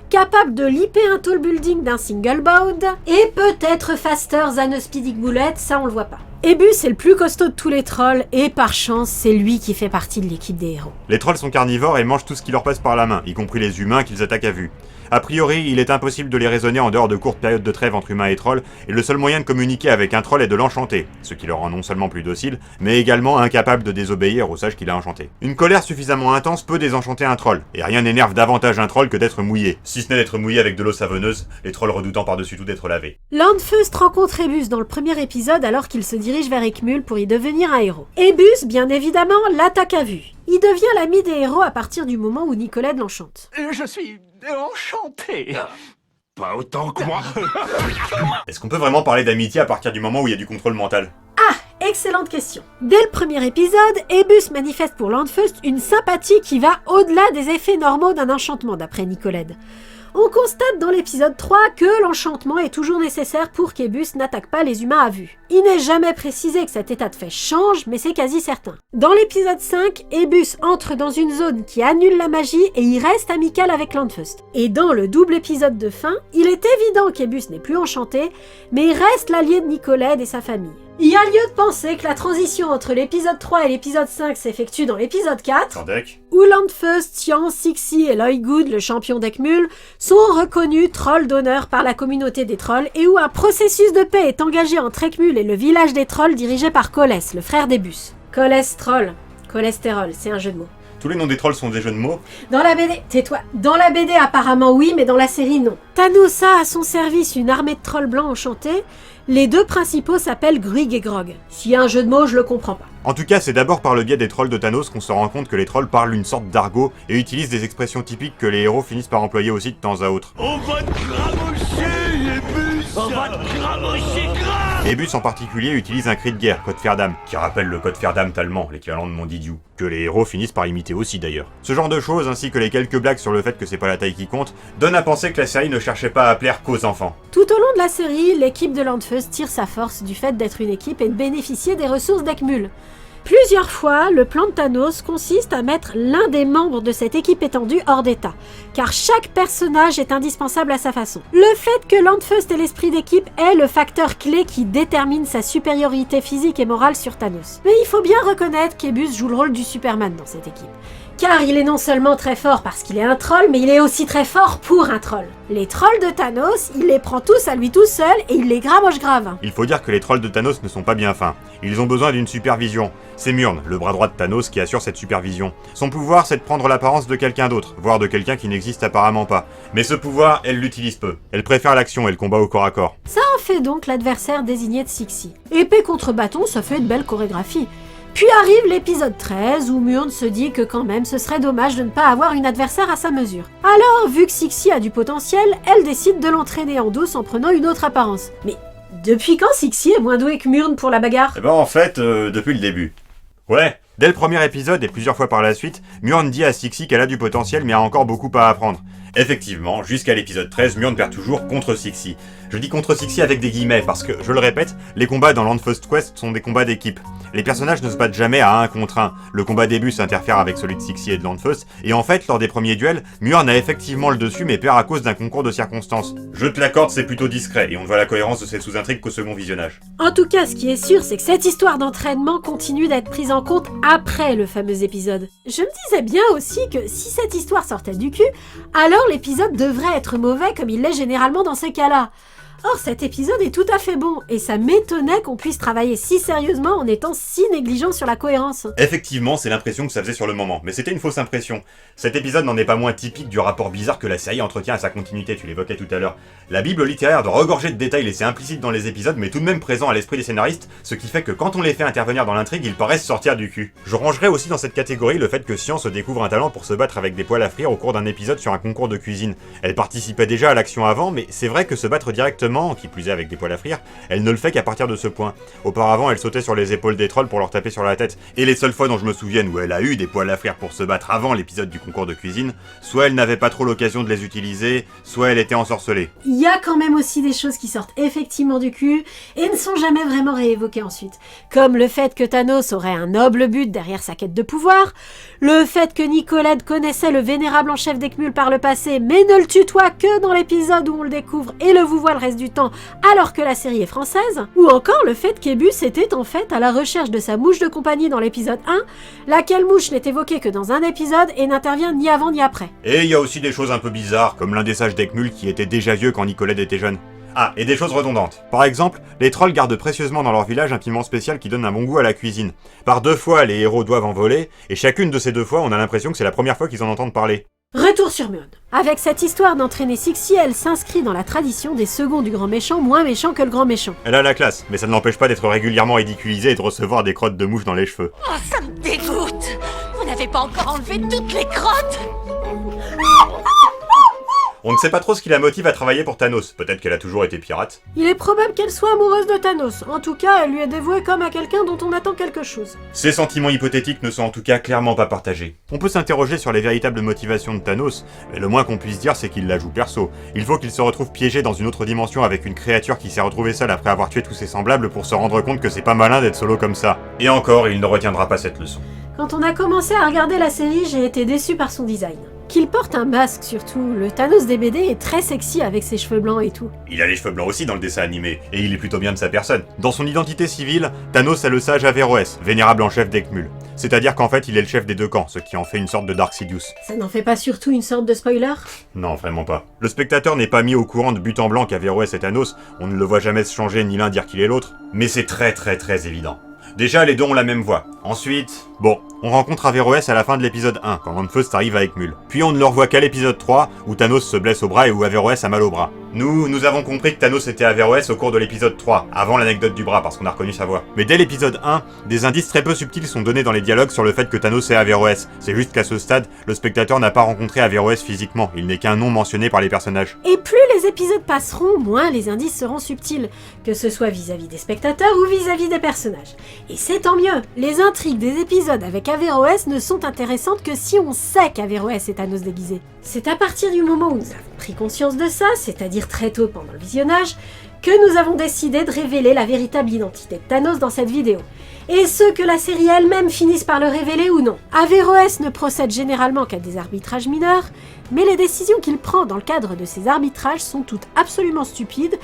capables de lipper un tall building d'un single bound, et peut-être faster than a speedy bullet, ça on le voit pas. Ebus est le plus costaud de tous les trolls, et par chance, c'est lui qui fait partie de l'équipe des héros. Les trolls sont carnivores et mangent tout ce qui leur passe par la main, y compris les humains qu'ils attaquent à vue. A priori, il est impossible de les raisonner en dehors de courtes périodes de trêve entre humains et trolls, et le seul moyen de communiquer avec un troll est de l'enchanter, ce qui le rend non seulement plus docile, mais également incapable de désobéir au sage qu'il a enchanté. Une colère suffisamment intense peut désenchanter un troll, et rien n'énerve davantage un troll que d'être mouillé, si ce n'est d'être mouillé avec de l'eau savonneuse, les trolls redoutant par-dessus tout d'être lavés. Landfust rencontre Ebus dans le premier épisode alors qu'il se dirige vers Ekmul pour y devenir un héros. Ebus, bien évidemment, l'attaque à vue. Il devient l'ami des héros à partir du moment où Nicolette l'enchante. Je suis enchanté. Pas autant que moi. Est-ce qu'on peut vraiment parler d'amitié à partir du moment où il y a du contrôle mental ? Excellente question. Dès le premier épisode, Ebus manifeste pour Landfust une sympathie qui va au-delà des effets normaux d'un enchantement, d'après Nicolette. On constate dans l'épisode 3 que l'enchantement est toujours nécessaire pour qu'Ebus n'attaque pas les humains à vue. Il n'est jamais précisé que cet état de fait change, mais c'est quasi certain. Dans l'épisode 5, Ebus entre dans une zone qui annule la magie et il reste amical avec Landfust. Et dans le double épisode de fin, il est évident qu'Ebus n'est plus enchanté, mais il reste l'allié de Nicolette et sa famille. Il y a lieu de penser que la transition entre l'épisode 3 et l'épisode 5 s'effectue dans l'épisode 4, où Landfust, Sion, Sixie et Loygood, le champion d'Ekmul, sont reconnus trolls d'honneur par la communauté des trolls et où un processus de paix est engagé entre Ekmul et le village des trolls dirigé par Kolès, le frère d'Ebus. Kolès troll, cholestérol, c'est un jeu de mots. Tous les noms des trolls sont des jeux de mots. Dans la BD, tais-toi. Dans la BD apparemment oui, mais dans la série non. Thanos a à son service une armée de trolls blancs enchantés. Les deux principaux s'appellent Gruig et Grog. S'il y a un jeu de mots, je le comprends pas. En tout cas, c'est d'abord par le biais des trolls de Thanos qu'on se rend compte que les trolls parlent une sorte d'argot et utilisent des expressions typiques que les héros finissent par employer aussi de temps à autre. On va te cramocher, Ebus. On va te cramocher grave. Ebus en particulier utilise un cri de guerre, Code Ferdam, qui rappelle le Code Ferdam allemand, l'équivalent de Mondidiou, que les héros finissent par imiter aussi d'ailleurs. Ce genre de choses, ainsi que les quelques blagues sur le fait que c'est pas la taille qui compte, donnent à penser que la série ne cherchait pas à plaire qu'aux enfants. Tout au long de la série, l'équipe de Landfust tire sa force du fait d'être une équipe et de bénéficier des ressources d'Ekmul. Plusieurs fois, le plan de Thanos consiste à mettre l'un des membres de cette équipe étendue hors d'état, car chaque personnage est indispensable à sa façon. Le fait que Landfust ait l'esprit d'équipe est le facteur clé qui détermine sa supériorité physique et morale sur Thanos. Mais il faut bien reconnaître qu'Ebus joue le rôle du Superman dans cette équipe. Car il est non seulement très fort parce qu'il est un troll, mais il est aussi très fort pour un troll. Les trolls de Thanos, il les prend tous à lui tout seul et il les graboche grave. Il faut dire que les trolls de Thanos ne sont pas bien fins. Ils ont besoin d'une supervision. C'est Murn, le bras droit de Thanos, qui assure cette supervision. Son pouvoir, c'est de prendre l'apparence de quelqu'un d'autre, voire de quelqu'un qui n'existe apparemment pas. Mais ce pouvoir, elle l'utilise peu. Elle préfère l'action et le combat au corps à corps. Ça en fait donc l'adversaire désigné de Sixie. Épée contre bâton, ça fait une belle chorégraphie. Puis arrive l'épisode 13 où Murn se dit que quand même ce serait dommage de ne pas avoir une adversaire à sa mesure. Alors, vu que Sixie a du potentiel, elle décide de l'entraîner en douce en prenant une autre apparence. Mais depuis quand Sixie est moins douée que Murn pour la bagarre? Eh ben en fait, depuis le début. Ouais. Dès le premier épisode et plusieurs fois par la suite, Murn dit à Sixie qu'elle a du potentiel mais a encore beaucoup à apprendre. Effectivement, jusqu'à l'épisode 13, Murn perd toujours contre Sixie. Je dis contre Sixie avec des guillemets parce que, je le répète, les combats dans Land First Quest sont des combats d'équipe. Les personnages ne se battent jamais à 1 contre 1. Le combat début s'interfère avec celui de Sixie et de Land First, et en fait, lors des premiers duels, Murn a effectivement le dessus mais perd à cause d'un concours de circonstances. Je te l'accorde, c'est plutôt discret, et on ne voit la cohérence de cette sous-intrigue qu'au second visionnage. En tout cas, ce qui est sûr, c'est que cette histoire d'entraînement continue d'être prise en compte après le fameux épisode. Je me disais bien aussi que si cette histoire sortait du cul, alors l'épisode devrait être mauvais comme il l'est généralement dans ces cas-là. Or, cet épisode est tout à fait bon, et ça m'étonnait qu'on puisse travailler si sérieusement en étant si négligent sur la cohérence. Effectivement, c'est l'impression que ça faisait sur le moment, mais c'était une fausse impression. Cet épisode n'en est pas moins typique du rapport bizarre que la série entretient à sa continuité, tu l'évoquais tout à l'heure. La bible littéraire doit regorger de détails laissés implicites dans les épisodes, mais tout de même présents à l'esprit des scénaristes, ce qui fait que quand on les fait intervenir dans l'intrigue, ils paraissent sortir du cul. Je rangerais aussi dans cette catégorie le fait que Science découvre un talent pour se battre avec des poêles à frire au cours d'un épisode sur un concours de cuisine. Elle participait déjà à l'action avant, mais c'est vrai que se battre directement, qui plus est avec des poêles à frire, elle ne le fait qu'à partir de ce point. Auparavant, elle sautait sur les épaules des trolls pour leur taper sur la tête, et les seules fois dont je me souvienne où elle a eu des poêles à frire pour se battre avant l'épisode du concours de cuisine, soit elle n'avait pas trop l'occasion de les utiliser, soit elle était ensorcelée. Il y a quand même aussi des choses qui sortent effectivement du cul, et ne sont jamais vraiment réévoquées ensuite. Comme le fait que Thanos aurait un noble but derrière sa quête de pouvoir, le fait que Nicolette connaissait le vénérable en chef d'Ekmul par le passé, mais ne le tutoie que dans l'épisode où on le découvre et le vouvoie le reste du temps, alors que la série est française, ou encore le fait qu'Ebus était en fait à la recherche de sa mouche de compagnie dans l'épisode 1, laquelle mouche n'est évoquée que dans un épisode et n'intervient ni avant ni après. Et il y a aussi des choses un peu bizarres, comme l'un des sages d'Ekmul qui était déjà vieux quand Nicolette était jeune. Ah, et des choses redondantes. Par exemple, les trolls gardent précieusement dans leur village un piment spécial qui donne un bon goût à la cuisine. Par 2 fois, les héros doivent en voler, et chacune de ces 2 fois, on a l'impression que c'est la première fois qu'ils en entendent parler. Retour sur Murn. Avec cette histoire d'entraîner Sixie, elle s'inscrit dans la tradition des seconds du grand méchant moins méchant que le grand méchant. Elle a la classe, mais ça ne l'empêche pas d'être régulièrement ridiculisée et de recevoir des crottes de mouche dans les cheveux. Oh, ça me dégoûte! Vous n'avez pas encore enlevé toutes les crottes! On ne sait pas trop ce qui la motive à travailler pour Thanos, peut-être qu'elle a toujours été pirate. Il est probable qu'elle soit amoureuse de Thanos, en tout cas elle lui est dévouée comme à quelqu'un dont on attend quelque chose. Ces sentiments hypothétiques ne sont en tout cas clairement pas partagés. On peut s'interroger sur les véritables motivations de Thanos, mais le moins qu'on puisse dire c'est qu'il la joue perso. Il faut qu'il se retrouve piégé dans une autre dimension avec une créature qui s'est retrouvée seule après avoir tué tous ses semblables pour se rendre compte que c'est pas malin d'être solo comme ça. Et encore, il ne retiendra pas cette leçon. Quand on a commencé à regarder la série, j'ai été déçu par son design. Qu'il porte un masque surtout, le Thanos des BD est très sexy avec ses cheveux blancs et tout. Il a les cheveux blancs aussi dans le dessin animé, et il est plutôt bien de sa personne. Dans son identité civile, Thanos est le sage Averroès, vénérable en chef d'Ekmul. C'est-à-dire qu'en fait il est le chef des 2 camps, ce qui en fait une sorte de Dark Sidious. Ça n'en fait pas surtout une sorte de spoiler? Non, vraiment pas. Le spectateur n'est pas mis au courant de but en blanc qu'Averroès est Thanos, on ne le voit jamais se changer ni l'un dire qu'il est l'autre, mais c'est très évident. Déjà, les deux ont la même voix. Ensuite, bon, on rencontre Averroès à la fin de l'épisode 1, quand Land First arrive à Ekmul. Puis on ne le revoit qu'à l'épisode 3, où Thanos se blesse au bras et où Averroès a mal au bras. Nous avons compris que Thanos était Averroès au cours de l'épisode 3, avant l'anecdote du bras, parce qu'on a reconnu sa voix. Mais dès l'épisode 1, des indices très peu subtils sont donnés dans les dialogues sur le fait que Thanos est Averroès. C'est juste qu'à ce stade, le spectateur n'a pas rencontré Averroès physiquement, il n'est qu'un nom mentionné par les personnages. Et plus les épisodes passeront, moins les indices seront subtils, que ce soit vis-à-vis des spectateurs ou vis-à-vis des personnages. Et c'est tant mieux, les intrigues des épisodes avec Averroès ne sont intéressantes que si on sait qu'Averroès est Thanos déguisé. C'est à partir du moment où nous avons pris conscience de ça, c'est-à-dire très tôt pendant le visionnage, que nous avons décidé de révéler la véritable identité de Thanos dans cette vidéo. Et ce que la série elle-même finisse par le révéler ou non. Averroès ne procède généralement qu'à des arbitrages mineurs, mais les décisions qu'il prend dans le cadre de ces arbitrages sont toutes absolument stupides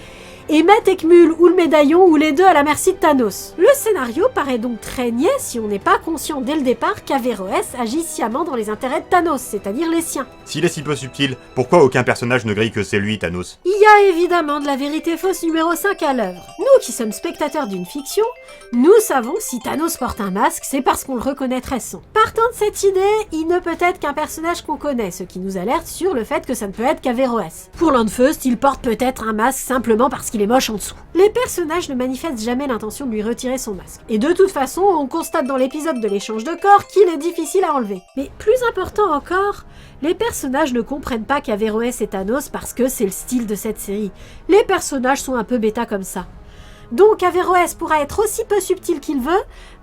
et mettent Ekmul ou le médaillon ou les deux à la merci de Thanos. Le scénario paraît donc très niais si on n'est pas conscient dès le départ qu'Averroès agit sciemment dans les intérêts de Thanos, c'est-à-dire les siens. S'il est si peu subtil, pourquoi aucun personnage ne grille que c'est lui, Thanos? Il y a évidemment de la vérité fausse numéro 5 à l'œuvre. Nous qui sommes spectateurs d'une fiction, nous savons que si Thanos porte un masque, c'est parce qu'on le reconnaît très son. Partant de cette idée, il ne peut être qu'un personnage qu'on connaît, ce qui nous alerte sur le fait que ça ne peut être qu'Averroès. Pour Land First, il porte peut-être un masque simplement parce qu'il qu'il est moche en dessous. Les personnages ne manifestent jamais l'intention de lui retirer son masque. Et de toute façon, on constate dans l'épisode de l'échange de corps qu'il est difficile à enlever. Mais plus important encore, les personnages ne comprennent pas qu'Averroès est Thanos parce que c'est le style de cette série. Les personnages sont un peu bêta comme ça. Donc Averroès pourra être aussi peu subtil qu'il veut,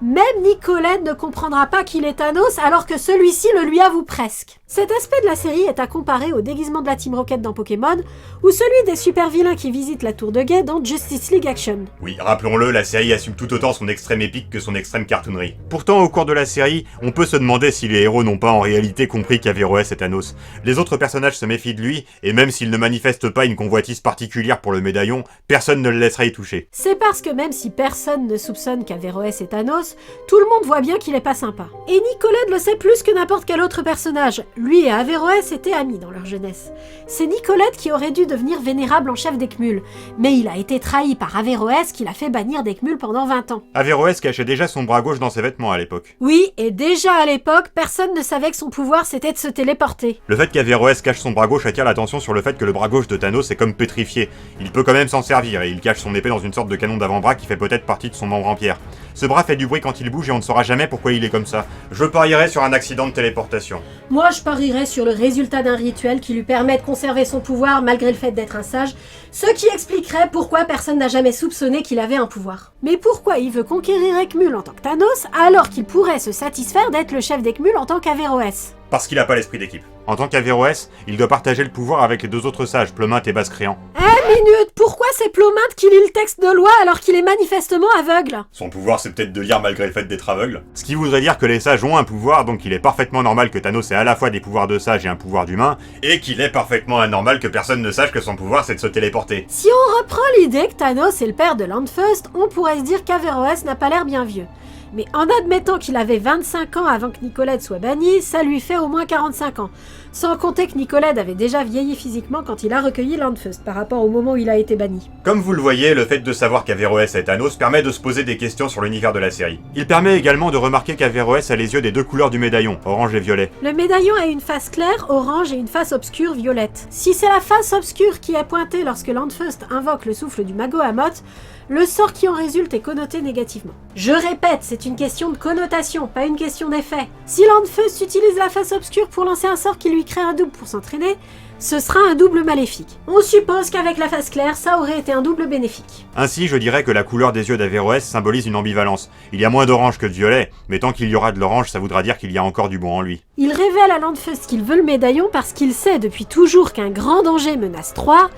même Nicolette ne comprendra pas qu'il est Thanos alors que celui-ci le lui avoue presque. Cet aspect de la série est à comparer au déguisement de la Team Rocket dans Pokémon ou celui des super vilains qui visitent la Tour de Guet dans Justice League Action. Oui, rappelons-le, la série assume tout autant son extrême épique que son extrême cartoonerie. Pourtant, au cours de la série, on peut se demander si les héros n'ont pas en réalité compris qu'Averroès est Thanos. Les autres personnages se méfient de lui, et même s'il ne manifeste pas une convoitise particulière pour le médaillon, personne ne le laissera y toucher. C'est parce que même si personne ne soupçonne qu'Averroès est Thanos, tout le monde voit bien qu'il est pas sympa. Et Nicolette le sait plus que n'importe quel autre personnage. Lui et Averroès étaient amis dans leur jeunesse. C'est Nicolette qui aurait dû devenir vénérable en chef d'Eckmul, mais il a été trahi par Averroès qui l'a fait bannir d'Eckmul pendant 20 ans. Averroès cachait déjà son bras gauche dans ses vêtements à l'époque. Oui, et déjà à l'époque, personne ne savait que son pouvoir c'était de se téléporter. Le fait qu'Averroès cache son bras gauche attire l'attention sur le fait que le bras gauche de Thanos est comme pétrifié. Il peut quand même s'en servir, et il cache son épée dans une sorte de canon d'avant-bras qui fait peut-être partie de son membre en pierre. Ce bras fait du bruit quand il bouge et on ne saura jamais pourquoi il est comme ça. Je parierais sur un accident de téléportation. Moi, je parierais sur le résultat d'un rituel qui lui permet de conserver son pouvoir malgré le fait d'être un sage, ce qui expliquerait pourquoi personne n'a jamais soupçonné qu'il avait un pouvoir. Mais pourquoi il veut conquérir Eckmul en tant que Thanos alors qu'il pourrait se satisfaire d'être le chef d'Eckmul en tant qu'Averroès ? Parce qu'il a pas l'esprit d'équipe. En tant qu'Averroès, il doit partager le pouvoir avec les deux autres sages, Plouminte et Bascréant. Minute, pourquoi c'est Plouminte qui lit le texte de loi alors qu'il est manifestement aveugle ? Son pouvoir, c'est peut-être de lire malgré le fait d'être aveugle. Ce qui voudrait dire que les sages ont un pouvoir, donc il est parfaitement normal que Thanos ait à la fois des pouvoirs de sage et un pouvoir d'humain, et qu'il est parfaitement anormal que personne ne sache que son pouvoir c'est de se téléporter. Si on reprend l'idée que Thanos est le père de Landfust, on pourrait se dire qu'Averroès n'a pas l'air bien vieux. Mais en admettant qu'il avait 25 ans avant que Nicolette soit bannie, ça lui fait au moins 45 ans. Sans compter que Nicolette avait déjà vieilli physiquement quand il a recueilli Landfust par rapport au moment où il a été banni. Comme vous le voyez, le fait de savoir qu'Averroès est Thanos permet de se poser des questions sur l'univers de la série. Il permet également de remarquer qu'Averroès a les yeux des deux couleurs du médaillon, orange et violet. Le médaillon a une face claire, orange, et une face obscure, violette. Si c'est la face obscure qui est pointée lorsque Landfust invoque le souffle du magot Amott, le sort qui en résulte est connoté négativement. Je répète, c'est une question de connotation, pas une question d'effet. Si Landfust utilise la face obscure pour lancer un sort qui lui crée un double pour s'entraîner, ce sera un double maléfique. On suppose qu'avec la face claire, ça aurait été un double bénéfique. Ainsi, je dirais que la couleur des yeux d'Averroès symbolise une ambivalence. Il y a moins d'orange que de violet, mais tant qu'il y aura de l'orange, ça voudra dire qu'il y a encore du bon en lui. Il révèle à Landfust qu'il veut le médaillon parce qu'il sait depuis toujours qu'un grand danger menace Troie,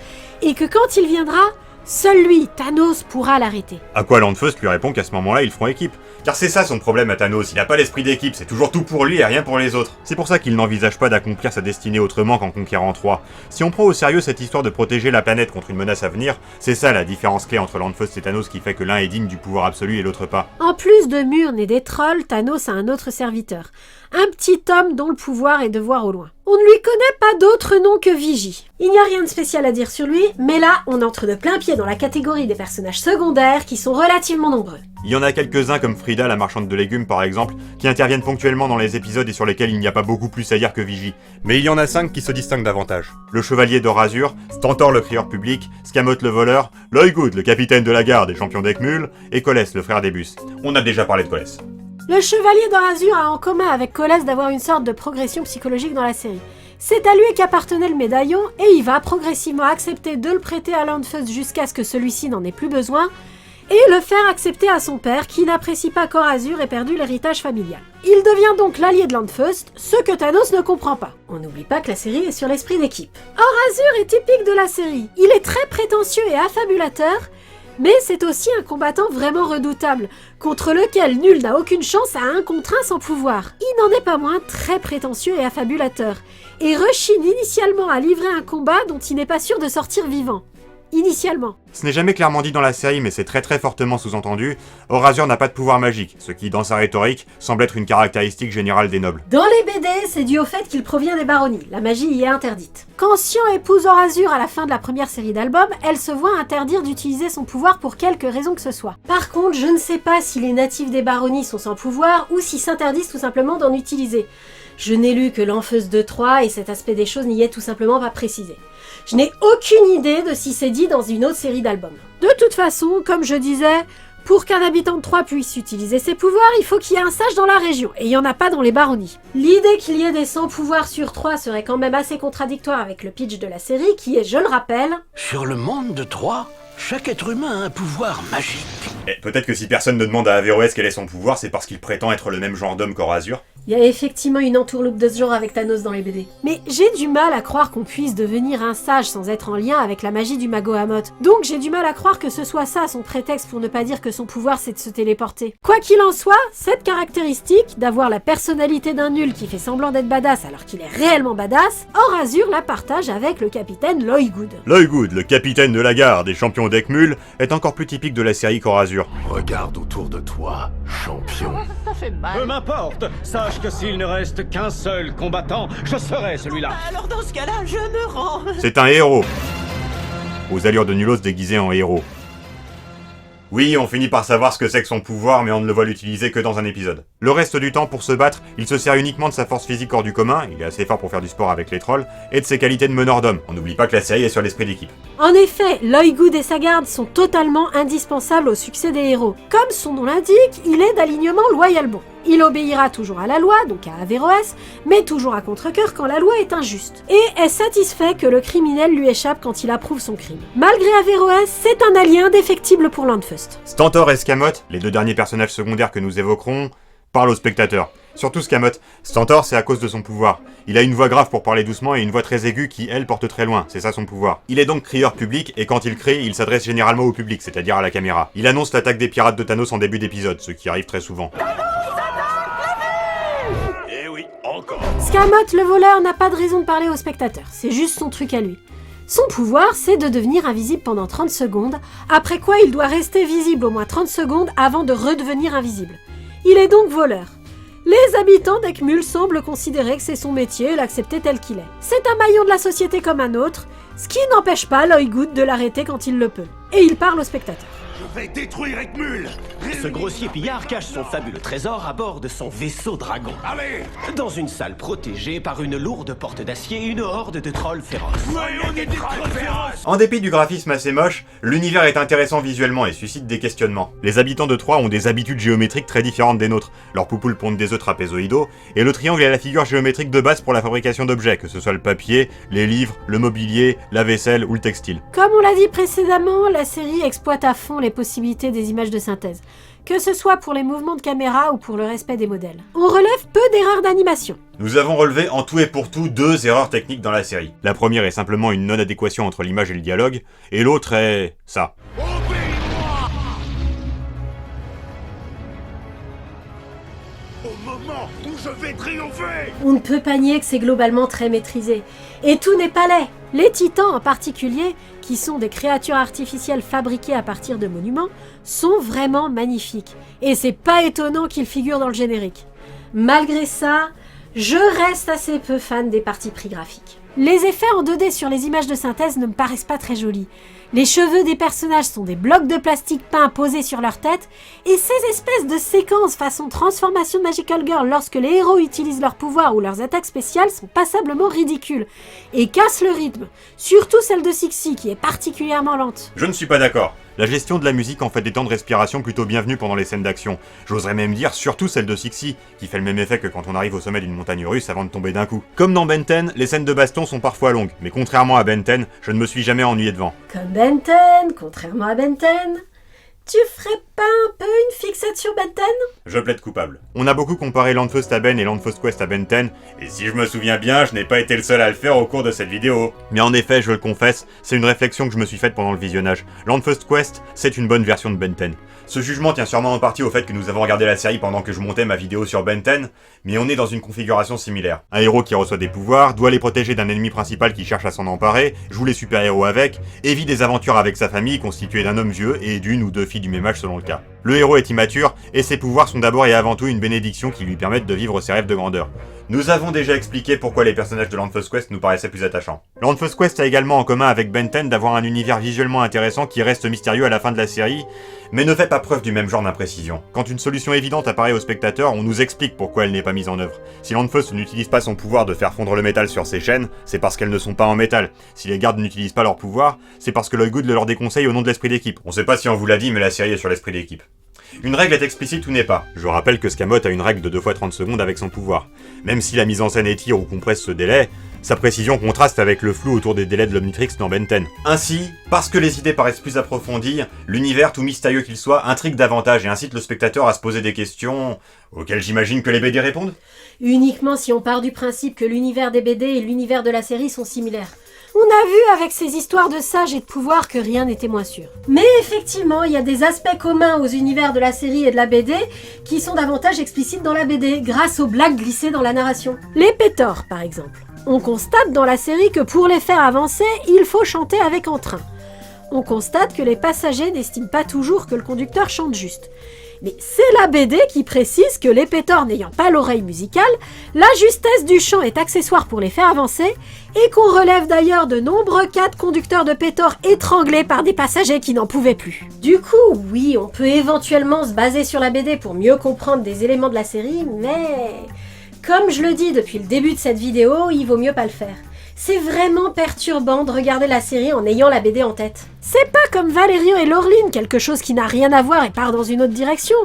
et que quand il viendra, seul lui, Thanos, pourra l'arrêter. À quoi Landfust lui répond qu'à ce moment-là, ils feront équipe. Car c'est ça son problème à Thanos, il n'a pas l'esprit d'équipe, c'est toujours tout pour lui et rien pour les autres. C'est pour ça qu'il n'envisage pas d'accomplir sa destinée autrement qu'en conquérant Troie. Si on prend au sérieux cette histoire de protéger la planète contre une menace à venir, c'est ça la différence clé entre Landfust et Thanos qui fait que l'un est digne du pouvoir absolu et l'autre pas. En plus de Murne et des trolls, Thanos a un autre serviteur. Un petit homme dont le pouvoir est de voir au loin. On ne lui connaît pas d'autre nom que Vigie. Il n'y a rien de spécial à dire sur lui, mais là, on entre de plein pied dans la catégorie des personnages secondaires qui sont relativement nombreux. Il y en a quelques-uns comme Frida, la marchande de légumes par exemple, qui interviennent ponctuellement dans les épisodes et sur lesquels il n'y a pas beaucoup plus à dire que Vigie. Mais il y en a 5 qui se distinguent davantage. Le chevalier d'Or-Azur, Stentor le crieur public, Scamoth le voleur, Loygood le capitaine de la garde et champion d'Eckmul, et Colès le frère d'Ebus. On a déjà parlé de Colès. Le chevalier d'Or-Azur a en commun avec Colès d'avoir une sorte de progression psychologique dans la série. C'est à lui qu'appartenait le médaillon, et il va progressivement accepter de le prêter à Landfust jusqu'à ce que celui-ci n'en ait plus besoin, et le faire accepter à son père, qui n'apprécie pas qu'Or-Azur ait perdu l'héritage familial. Il devient donc l'allié de Landfust, ce que Thanos ne comprend pas. On n'oublie pas que la série est sur l'esprit d'équipe. Or-Azur est typique de la série. Il est très prétentieux et affabulateur, mais c'est aussi un combattant vraiment redoutable, contre lequel nul n'a aucune chance à 1 contre 1 sans pouvoir. Il n'en est pas moins très prétentieux et affabulateur, et rechigne initialement à livrer un combat dont il n'est pas sûr de sortir vivant. Initialement. Ce n'est jamais clairement dit dans la série, mais c'est très fortement sous-entendu, Or-Azur n'a pas de pouvoir magique, ce qui, dans sa rhétorique, semble être une caractéristique générale des nobles. Dans les BD, c'est dû au fait qu'il provient des baronnies, la magie y est interdite. Quand Sion épouse Or-Azur à la fin de la première série d'albums, elle se voit interdire d'utiliser son pouvoir pour quelque raison que ce soit. Par contre, je ne sais pas si les natifs des baronnies sont sans pouvoir, ou s'ils s'interdisent tout simplement d'en utiliser. Je n'ai lu que l'Enfeuse de Troie et cet aspect des choses n'y est tout simplement pas précisé. Je n'ai aucune idée de si c'est dit dans une autre série d'albums. De toute façon, comme je disais, pour qu'un habitant de Troie puisse utiliser ses pouvoirs, il faut qu'il y ait un sage dans la région, et il n'y en a pas dans les baronnies. L'idée qu'il y ait des sans-pouvoirs sur Troie serait quand même assez contradictoire avec le pitch de la série, qui est, je le rappelle... Sur le monde de Troie, chaque être humain a un pouvoir magique. Et peut-être que si personne ne demande à Averroès quel est son pouvoir, c'est parce qu'il prétend être le même genre d'homme qu'Horazur. Il y a effectivement une entourloupe de ce genre avec Thanos dans les BD. Mais j'ai du mal à croire qu'on puisse devenir un sage sans être en lien avec la magie du Mago Amot. Donc j'ai du mal à croire que ce soit ça son prétexte pour ne pas dire que son pouvoir c'est de se téléporter. Quoi qu'il en soit, cette caractéristique, d'avoir la personnalité d'un nul qui fait semblant d'être badass alors qu'il est réellement badass, Horazur la partage avec le capitaine Loygood. Loygood, le capitaine de la garde et champion d'Eckmul, est encore plus typique de la série qu'Horazur. Regarde autour de toi, champion. Ça fait mal. Peu m'importe, sache que s'il ne reste qu'un seul combattant, je serai celui-là. Alors dans ce cas-là, je me rends. C'est un héros. Aux allures de nulos déguisé en héros. Oui, on finit par savoir ce que c'est que son pouvoir, mais on ne le voit l'utiliser que dans un épisode. Le reste du temps, pour se battre, il se sert uniquement de sa force physique hors du commun, il est assez fort pour faire du sport avec les trolls, et de ses qualités de meneur d'homme. On n'oublie pas que la série est sur l'esprit d'équipe. En effet, Loygood et sa garde sont totalement indispensables au succès des héros. Comme son nom l'indique, il est d'alignement loyal bon. Il obéira toujours à la loi, donc à Averroès, mais toujours à contre-cœur quand la loi est injuste. Et est satisfait que le criminel lui échappe quand il approuve son crime. Malgré Averroès, c'est un allié indéfectible pour Landfust. Stentor et Scamoth, les deux derniers personnages secondaires que nous évoquerons, parlent aux spectateurs. Surtout Scamoth. Stentor, c'est à cause de son pouvoir. Il a une voix grave pour parler doucement et une voix très aiguë qui, elle, porte très loin. C'est ça son pouvoir. Il est donc crieur public et quand il crie, il s'adresse généralement au public, c'est-à-dire à la caméra. Il annonce l'attaque des pirates de Thanos en début d'épisode, ce qui arrive très souvent. Eh oui, encore. Scamoth, le voleur, n'a pas de raison de parler aux spectateurs, c'est juste son truc à lui. Son pouvoir, c'est de devenir invisible pendant 30 secondes, après quoi il doit rester visible au moins 30 secondes avant de redevenir invisible. Il est donc voleur. Les habitants d'Eckmul semblent considérer que c'est son métier et l'accepter tel qu'il est. C'est un maillon de la société comme un autre, ce qui n'empêche pas Loygood de l'arrêter quand il le peut. Et il parle aux spectateurs. Je vais détruire Eckmul. Ce grossier pillard cache son fabuleux trésor à bord de son vaisseau dragon. Allez, Dans une salle protégée par une lourde porte d'acier et une horde de trolls féroces. voyons des trolls féroces. En dépit du graphisme assez moche, l'univers est intéressant visuellement et suscite des questionnements. Les habitants de Troie ont des habitudes géométriques très différentes des nôtres. Leurs poupoules pondent des œufs trapézoïdaux, et le triangle est la figure géométrique de base pour la fabrication d'objets, que ce soit le papier, les livres, le mobilier, la vaisselle ou le textile. Comme on l'a dit précédemment, la série exploite à fond les possibilités des images de synthèse, que ce soit pour les mouvements de caméra ou pour le respect des modèles. On relève peu d'erreurs d'animation. Nous avons relevé en tout et pour tout 2 erreurs techniques dans la série. La première est simplement une non-adéquation entre l'image et le dialogue, et l'autre est... ça. Obéis-moi. Au moment où je vais triompher. On ne peut pas nier que c'est globalement très maîtrisé. Et tout n'est pas laid. Les titans en particulier, qui sont des créatures artificielles fabriquées à partir de monuments, sont vraiment magnifiques. Et c'est pas étonnant qu'ils figurent dans le générique. Malgré ça, je reste assez peu fan des parties pris graphiques. Les effets en 2D sur les images de synthèse ne me paraissent pas très jolis. Les cheveux des personnages sont des blocs de plastique peints posés sur leur tête, et ces espèces de séquences façon transformation de Magical Girl lorsque les héros utilisent leurs pouvoirs ou leurs attaques spéciales sont passablement ridicules, et cassent le rythme, surtout celle de Sixi qui est particulièrement lente. Je ne suis pas d'accord. La gestion de la musique en fait des temps de respiration plutôt bienvenus pendant les scènes d'action. J'oserais même dire surtout celle de Sixi, qui fait le même effet que quand on arrive au sommet d'une montagne russe avant de tomber d'un coup. Comme dans Ben 10, les scènes de baston sont parfois longues, mais contrairement à Ben 10, je ne me suis jamais ennuyé devant. Comme Ben 10, contrairement à Ben 10, tu ferais pas un peu une fixette sur Ben 10 ? Je plaide coupable. On a beaucoup comparé Landfust à Ben et Landfust Quest à Ben 10, et si je me souviens bien, je n'ai pas été le seul à le faire au cours de cette vidéo. Mais en effet, je le confesse, c'est une réflexion que je me suis faite pendant le visionnage. Landfust Quest, c'est une bonne version de Ben 10. Ce jugement tient sûrement en partie au fait que nous avons regardé la série pendant que je montais ma vidéo sur Ben 10, mais on est dans une configuration similaire. Un héros qui reçoit des pouvoirs, doit les protéger d'un ennemi principal qui cherche à s'en emparer, joue les super-héros avec, et vit des aventures avec sa famille constituée d'un homme vieux et d'une ou 2 filles du même âge selon le cas. Le héros est immature, et ses pouvoirs sont d'abord et avant tout une bénédiction qui lui permettent de vivre ses rêves de grandeur. Nous avons déjà expliqué pourquoi les personnages de Land First Quest nous paraissaient plus attachants. Land First Quest a également en commun avec Ben 10 d'avoir un univers visuellement intéressant qui reste mystérieux à la fin de la série, mais ne fait pas preuve du même genre d'imprécision. Quand une solution évidente apparaît au spectateur, on nous explique pourquoi elle n'est pas mise en œuvre. Si Land First n'utilise pas son pouvoir de faire fondre le métal sur ses chaînes, c'est parce qu'elles ne sont pas en métal. Si les gardes n'utilisent pas leur pouvoir, c'est parce que Lockwood le leur déconseille au nom de l'esprit d'équipe. On sait pas si on vous l'a dit, mais la série est sur l'esprit d'équipe. Une règle est explicite ou n'est pas. Je rappelle que Scamotte a une règle de 2 fois 30 secondes avec son pouvoir. Même si la mise en scène étire ou compresse ce délai, sa précision contraste avec le flou autour des délais de l'Omnitrix dans Ben 10. Ainsi, parce que les idées paraissent plus approfondies, l'univers, tout mystérieux qu'il soit, intrigue davantage et incite le spectateur à se poser des questions auxquelles j'imagine que les BD répondent. Uniquement si on part du principe que l'univers des BD et l'univers de la série sont similaires. On a vu avec ces histoires de sages et de pouvoirs que rien n'était moins sûr. Mais effectivement, il y a des aspects communs aux univers de la série et de la BD qui sont davantage explicites dans la BD, grâce aux blagues glissées dans la narration. Les pétors, par exemple. On constate dans la série que pour les faire avancer, il faut chanter avec entrain. On constate que les passagers n'estiment pas toujours que le conducteur chante juste. Mais c'est la BD qui précise que les pétors n'ayant pas l'oreille musicale, la justesse du chant est accessoire pour les faire avancer, et qu'on relève d'ailleurs de nombreux cas de conducteurs de pétors étranglés par des passagers qui n'en pouvaient plus. Du coup, oui, on peut éventuellement se baser sur la BD pour mieux comprendre des éléments de la série, mais comme je le dis depuis le début de cette vidéo, il vaut mieux pas le faire. C'est vraiment perturbant de regarder la série en ayant la BD en tête. C'est pas comme Valérian et Laureline, quelque chose qui n'a rien à voir et part dans une autre direction.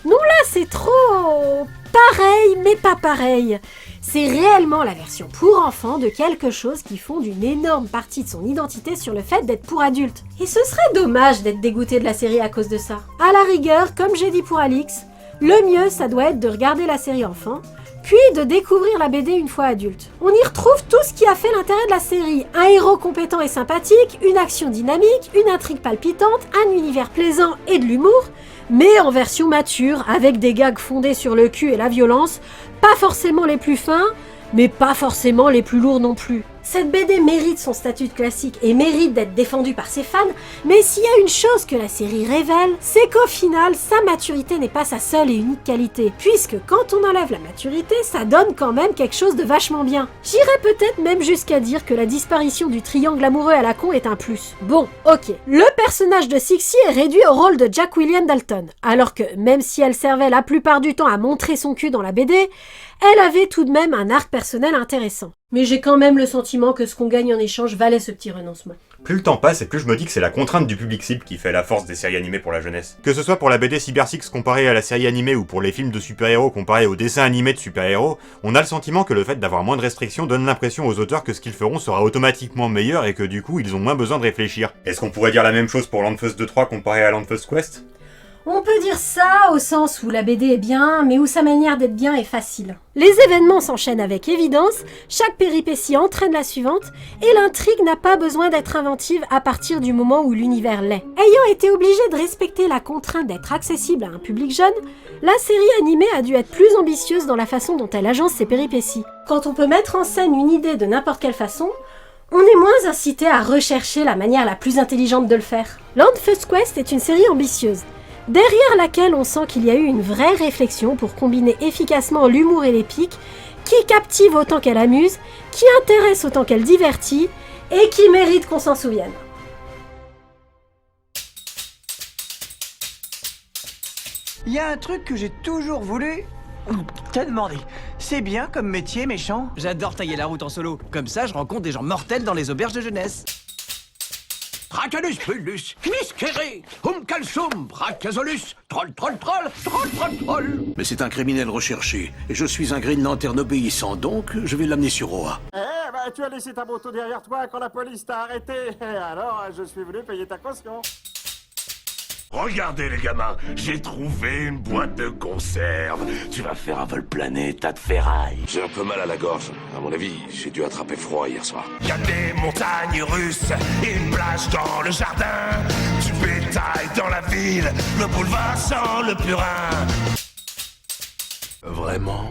Non, là, c'est trop pareil, mais pas pareil. C'est réellement la version pour enfants de quelque chose qui fonde une énorme partie de son identité sur le fait d'être pour adultes. Et ce serait dommage d'être dégoûté de la série à cause de ça. À la rigueur, comme j'ai dit pour Alix, le mieux, ça doit être de regarder la série enfant, puis de découvrir la BD une fois adulte. On y retrouve tout ce qui a fait l'intérêt de la série. Un héros compétent et sympathique, une action dynamique, une intrigue palpitante, un univers plaisant et de l'humour, mais en version mature, avec des gags fondés sur le cul et la violence, pas forcément les plus fins, mais pas forcément les plus lourds non plus. Cette BD mérite son statut de classique et mérite d'être défendue par ses fans, mais s'il y a une chose que la série révèle, c'est qu'au final, sa maturité n'est pas sa seule et unique qualité, puisque quand on enlève la maturité, ça donne quand même quelque chose de vachement bien. J'irais peut-être même jusqu'à dire que la disparition du triangle amoureux à la con est un plus. Bon, ok, le personnage de Sixie est réduit au rôle de Jack William Dalton, alors que même si elle servait la plupart du temps à montrer son cul dans la BD, elle avait tout de même un arc personnel intéressant. Mais j'ai quand même le sentiment que ce qu'on gagne en échange valait ce petit renoncement. Plus le temps passe et plus je me dis que c'est la contrainte du public cible qui fait la force des séries animées pour la jeunesse. Que ce soit pour la BD Cyber Six comparée à la série animée ou pour les films de super-héros comparés aux dessins animés de super-héros, on a le sentiment que le fait d'avoir moins de restrictions donne l'impression aux auteurs que ce qu'ils feront sera automatiquement meilleur et que du coup ils ont moins besoin de réfléchir. Est-ce qu'on pourrait dire la même chose pour Land First 2-3 comparé à Land First Quest ? On peut dire ça au sens où la BD est bien, mais où sa manière d'être bien est facile. Les événements s'enchaînent avec évidence, chaque péripétie entraîne la suivante, et l'intrigue n'a pas besoin d'être inventive à partir du moment où l'univers l'est. Ayant été obligée de respecter la contrainte d'être accessible à un public jeune, la série animée a dû être plus ambitieuse dans la façon dont elle agence ses péripéties. Quand on peut mettre en scène une idée de n'importe quelle façon, on est moins incité à rechercher la manière la plus intelligente de le faire. Land First Quest est une série ambitieuse, derrière laquelle on sent qu'il y a eu une vraie réflexion pour combiner efficacement l'humour et l'épique, qui captive autant qu'elle amuse, qui intéresse autant qu'elle divertit, et qui mérite qu'on s'en souvienne. Il y a un truc que j'ai toujours voulu te demander. C'est bien comme métier, méchant. J'adore tailler la route en solo. Comme ça, je rencontre des gens mortels dans les auberges de jeunesse. Tracanus pullus, quisquere, calcium, brachiosolus, troll, troll, troll, troll, troll, troll. Mais c'est un criminel recherché, et je suis un Green Lantern obéissant, donc je vais l'amener sur Oa. Tu as laissé ta moto derrière toi quand la police t'a arrêté. Alors, je suis venu payer ta caution. Regardez les gamins, j'ai trouvé une boîte de conserve. Tu vas faire un vol plané, tas de ferraille. J'ai un peu mal à la gorge. À mon avis, j'ai dû attraper froid hier soir. Y a des montagnes russes et une plage dans le jardin. Du bétail dans la ville, le boulevard sans le purin. Vraiment?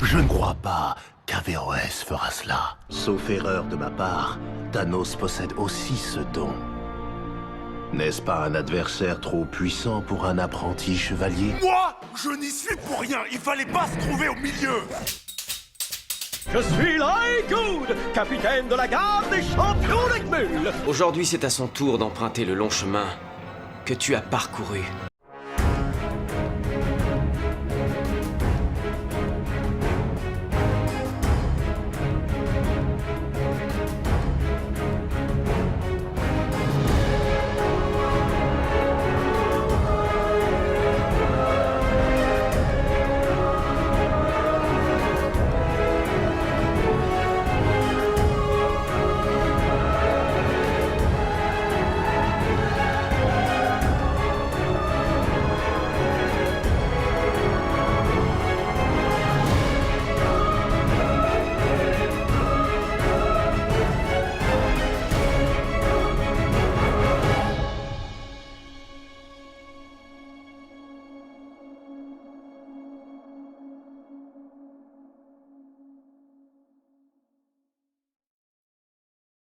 Je ne crois pas qu'Averroès fera cela. Sauf erreur de ma part, Thanos possède aussi ce don. N'est-ce pas un adversaire trop puissant pour un apprenti chevalier? Moi, je n'y suis pour rien. Il fallait pas se trouver au milieu. Je suis Lygood, capitaine de la garde des champions d'Egmul. Aujourd'hui, c'est à son tour d'emprunter le long chemin que tu as parcouru.